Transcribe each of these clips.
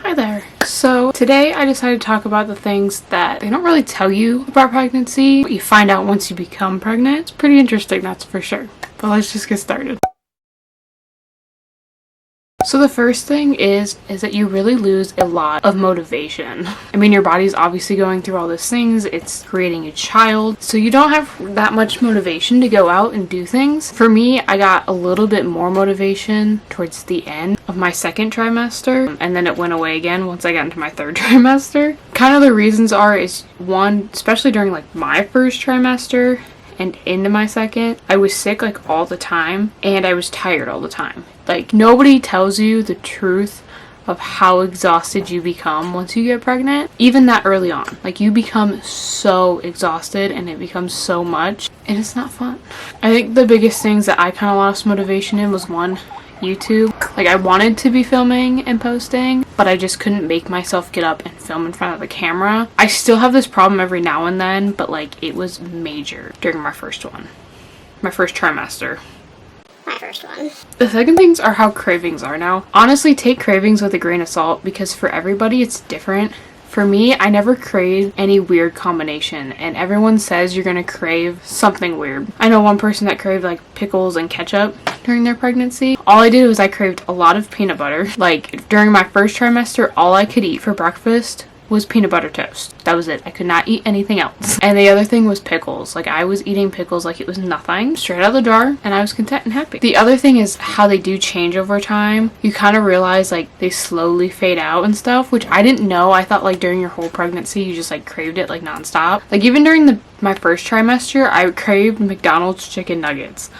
Hi there. So today I decided to talk about the things that they don't really tell you about pregnancy, but you find out once you become pregnant. It's pretty interesting, that's for sure. But let's just get started. So the first thing is that you really lose a lot of motivation. I mean, your body's obviously going through all these things. It's creating a child. So you don't have that much motivation to go out and do things. For me, I got a little bit more motivation towards the end of my second trimester. And then it went away again once I got into my third trimester. Kind of the reasons is one, especially during like my first trimester and into my second, I was sick like all the time and I was tired all the time. Like, nobody tells you the truth of how exhausted you become once you get pregnant, even that early on. Like, you become so exhausted and it becomes so much and it's not fun. I think the biggest things that I kind of lost motivation in was one, YouTube. Like, I wanted to be filming and posting, but I just couldn't make myself get up and film in front of the camera. I still have this problem every now and then, but like, it was major during my first trimester. My first one. The second things are how cravings are now. Honestly, take cravings with a grain of salt because for everybody it's different. For me, I never craved any weird combination, and everyone says you're gonna crave something weird. I know one person that craved like pickles and ketchup during their pregnancy. All I did was I craved a lot of peanut butter. Like, during my first trimester, all I could eat for breakfast was peanut butter toast. That was it. I could not eat anything else. And the other thing was pickles. Like, I was eating pickles like it was nothing, straight out of the jar, and I was content and happy. The other thing is how they do change over time. You kind of realize like they slowly fade out and stuff, which I didn't know. I thought like during your whole pregnancy you just like craved it like nonstop. Like, even during my first trimester, I craved McDonald's chicken nuggets.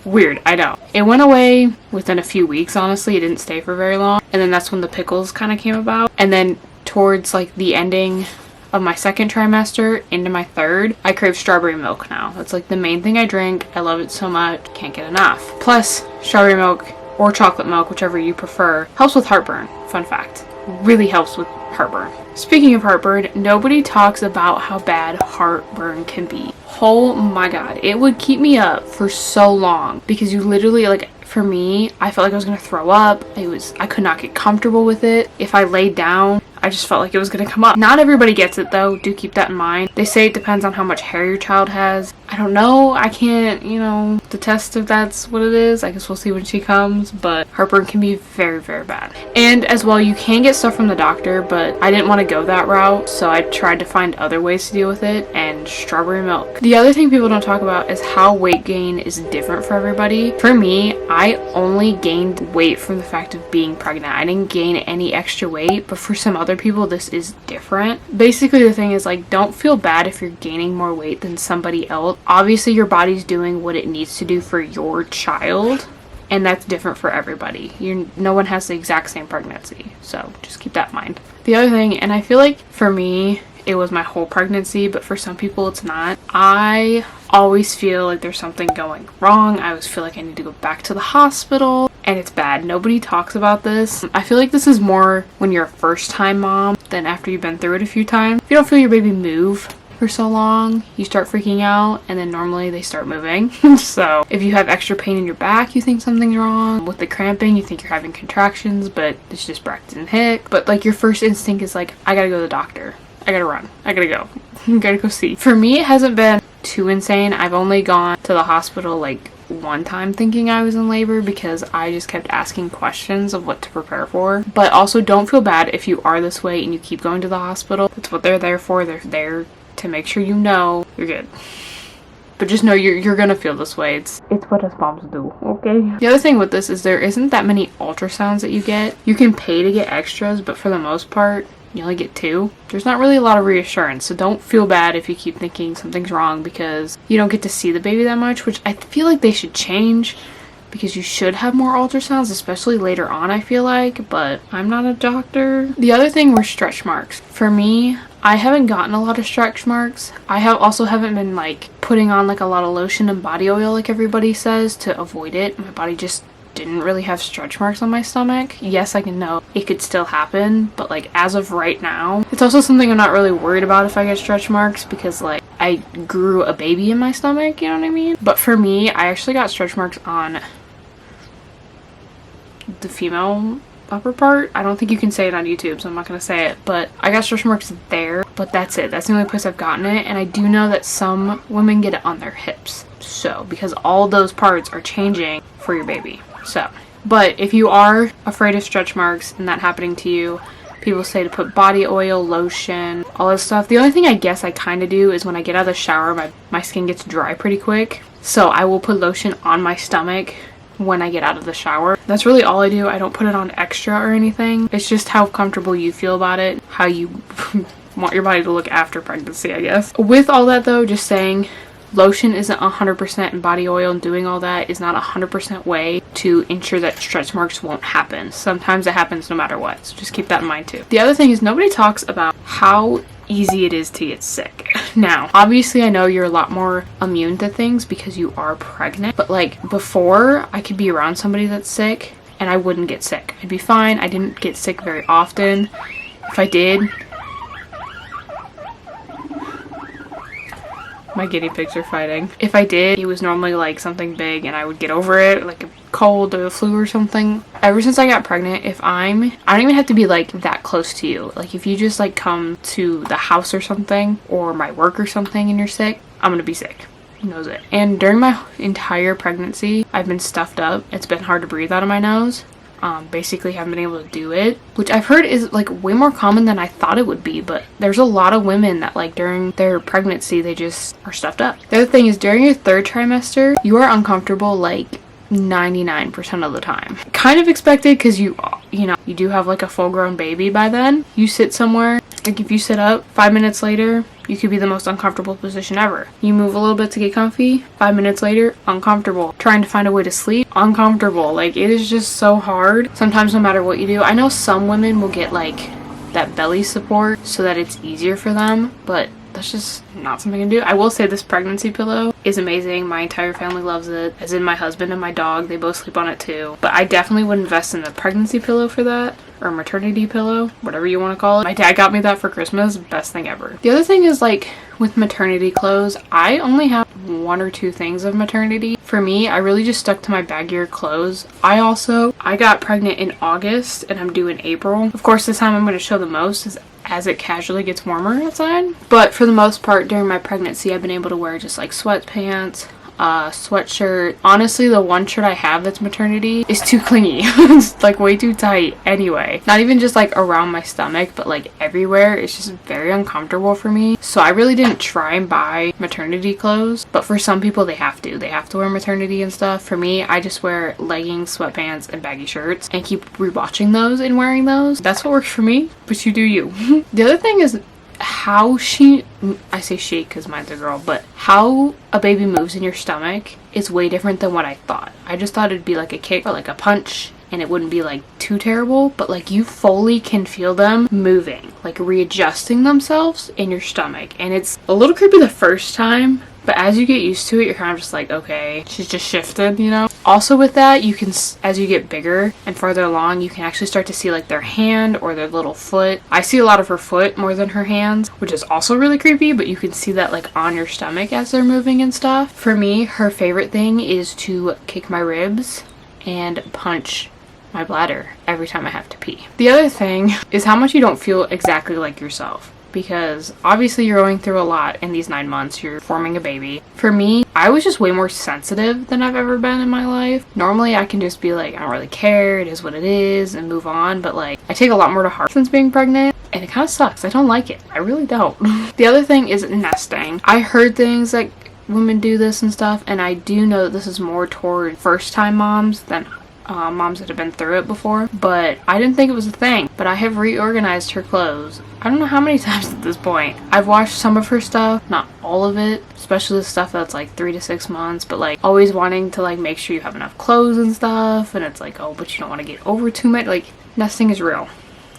Weird, I know. It went away within a few weeks, honestly. It didn't stay for very long. And then that's when the pickles kind of came about. And then towards like the ending of my second trimester into my third, I crave strawberry milk now. That's like the main thing I drink. I love it so much. Can't get enough. Plus, strawberry milk or chocolate milk, whichever you prefer, helps with heartburn. Fun fact. Really helps with heartburn. Speaking of heartburn, nobody talks about how bad heartburn can be. Oh my god, it would keep me up for so long because you literally, like, for me, I felt like I was gonna throw up. I could not get comfortable with it. If I laid down, I just felt like it was gonna come up. Not everybody gets it though, do keep that in mind. They say it depends on how much hair your child has. I don't know, I can't, detest if that's what it is. I guess we'll see when she comes, but heartburn can be very, very bad. And as well, you can get stuff from the doctor, but I didn't want to go that route, so I tried to find other ways to deal with it, and strawberry milk. The other thing people don't talk about is how weight gain is different for everybody. For me, I only gained weight from the fact of being pregnant. I didn't gain any extra weight, but for some other people, this is different. Basically, the thing is, like, don't feel bad if you're gaining more weight than somebody else. Obviously, your body's doing what it needs to do for your child, and that's different for everybody. No one has the exact same pregnancy, so just keep that in mind. The other thing, and I feel like for me, it was my whole pregnancy, but for some people it's not. I always feel like there's something going wrong. I always feel like I need to go back to the hospital, and it's bad. Nobody talks about this. I feel like this is more when you're a first-time mom than after you've been through it a few times. If you don't feel your baby move for so long, you start freaking out, and then normally they start moving. So if you have extra pain in your back, you think something's wrong. With the cramping, you think you're having contractions, but it's just Braxton Hicks. But like, your first instinct is like, I gotta go to the doctor. I gotta run. I gotta go. Gotta go see. For me, it hasn't been too insane. I've only gone to the hospital like one time thinking I was in labor because I just kept asking questions of what to prepare for. But also, don't feel bad if you are this way and you keep going to the hospital. That's what they're there for. They're there to make sure you know you're good. But just know you're gonna feel this way. It's what us moms do, okay? The other thing with this is there isn't that many ultrasounds that you get. You can pay to get extras, but for the most part, you only get 2. There's not really a lot of reassurance, so don't feel bad if you keep thinking something's wrong because you don't get to see the baby that much, which I feel like they should change because you should have more ultrasounds, especially later on, I feel like, but I'm not a doctor. The other thing were stretch marks. For me, I haven't gotten a lot of stretch marks. I haven't been like putting on like a lot of lotion and body oil like everybody says to avoid it. My body just didn't really have stretch marks on my stomach. Yes, I can know it could still happen, but like as of right now, it's also something I'm not really worried about if I get stretch marks because like I grew a baby in my stomach, you know what I mean? But for me, I actually got stretch marks on the female upper part. I don't think you can say it on YouTube, so I'm not gonna say it, but I got stretch marks there, but that's it. That's the only place I've gotten it, and I do know that some women get it on their hips. So, because all those parts are changing for your baby. So, but if you are afraid of stretch marks and that happening to you, people say to put body oil, lotion, all this stuff. The only thing I guess I kind of do is when I get out of the shower, my skin gets dry pretty quick. So I will put lotion on my stomach when I get out of the shower. That's really all I do. I don't put it on extra or anything. It's just how comfortable you feel about it, how you want your body to look after pregnancy, I guess. With all that though, just saying, lotion isn't 100% and body oil and doing all that is not 100% way to ensure that stretch marks won't happen. Sometimes it happens no matter what, so just keep that in mind too. The other thing is nobody talks about how easy it is to get sick. Now, obviously I know you're a lot more immune to things because you are pregnant, but like before I could be around somebody that's sick and I wouldn't get sick. I'd be fine. I didn't get sick very often. If I did, my guinea pigs are fighting. If I did, it was normally like something big and I would get over it, like a cold or a flu or something. Ever since I got pregnant, I don't even have to be like that close to you. Like if you just like come to the house or something or my work or something and you're sick, I'm gonna be sick. Who knows it? And during my entire pregnancy, I've been stuffed up. It's been hard to breathe out of my nose. Basically haven't been able to do it, which I've heard is like way more common than I thought it would be, but there's a lot of women that like during their pregnancy they just are stuffed up. The other thing is during your third trimester you are uncomfortable like 99% of the time. Kind of expected because you know you do have like a full grown baby by then. You sit somewhere, like if you sit up 5 minutes later you could be the most uncomfortable position ever. You move a little bit to get comfy, 5 minutes later, uncomfortable. Trying to find a way to sleep, uncomfortable. Like it is just so hard. Sometimes no matter what you do. I know some women will get like that belly support so that it's easier for them, but that's just not something I can do. I will say this pregnancy pillow is amazing. My entire family loves it, as in my husband and my dog. They both sleep on it too. But I definitely would invest in a pregnancy pillow for that, or a maternity pillow, whatever you want to call it. My dad got me that for Christmas. Best thing ever. The other thing is like with maternity clothes, I only have 1 or 2 things of maternity. For me, I really just stuck to my baggier clothes. I got pregnant in August and I'm due in April. Of course, this time I'm going to show the most is as it casually gets warmer outside. But for the most part during my pregnancy, I've been able to wear just like sweatpants, sweatshirt. Honestly, the one shirt I have that's maternity is too clingy. It's like way too tight anyway. Not even just like around my stomach, but like everywhere. It's just very uncomfortable for me. So I really didn't try and buy maternity clothes, but for some people they have to. They have to wear maternity and stuff. For me, I just wear leggings, sweatpants, and baggy shirts and keep rewatching those and wearing those. That's what works for me, but you do you. The other thing is how I say she because mine's a girl, but how a baby moves in your stomach is way different than what I thought. I just thought it'd be like a kick or like a punch and it wouldn't be like too terrible, but like you fully can feel them moving, like readjusting themselves in your stomach, and it's a little creepy the first time, but as you get used to it, you're kind of just like, okay, she's just shifted, you know? Also with that, you can, as you get bigger and farther along, you can actually start to see like their hand or their little foot. I see a lot of her foot more than her hands, which is also really creepy, but you can see that like on your stomach as they're moving and stuff. For me, her favorite thing is to kick my ribs and punch my bladder every time I have to pee. The other thing is how much you don't feel exactly like yourself. Because obviously you're going through a lot in these 9 months. You're forming a baby. For me, I was just way more sensitive than I've ever been in my life. Normally I can just be like, I don't really care, it is what it is, and move on. But like, I take a lot more to heart since being pregnant, and it kind of sucks. I don't like it. I really don't. The other thing is nesting. I heard things like women do this and stuff, and I do know that this is more toward first time moms than moms that have been through it before, but I didn't think it was a thing. But I have reorganized her clothes I don't know how many times at this point. I've washed some of her stuff, not all of it, especially the stuff that's like 3 to 6 months, but like always wanting to like make sure you have enough clothes and stuff, and it's like, oh, but you don't want to get over too much. Like, nesting is real.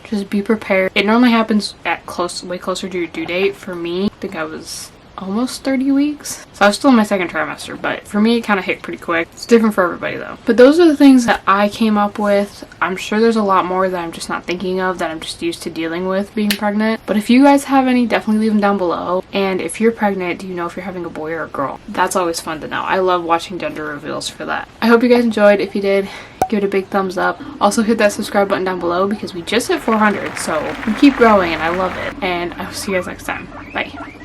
Just be prepared. It normally happens at way closer to your due date. For me, I think I was almost 30 weeks. So I was still in my second trimester, but for me it kind of hit pretty quick. It's different for everybody though. But those are the things that I came up with. I'm sure there's a lot more that I'm just not thinking of, that I'm just used to dealing with being pregnant. But if you guys have any, definitely leave them down below. And if you're pregnant, do you know if you're having a boy or a girl? That's always fun to know. I love watching gender reveals for that. I hope you guys enjoyed. If you did, give it a big thumbs up. Also hit that subscribe button down below because we just hit 400, so we keep growing and I love it. And I will see you guys next time. Bye.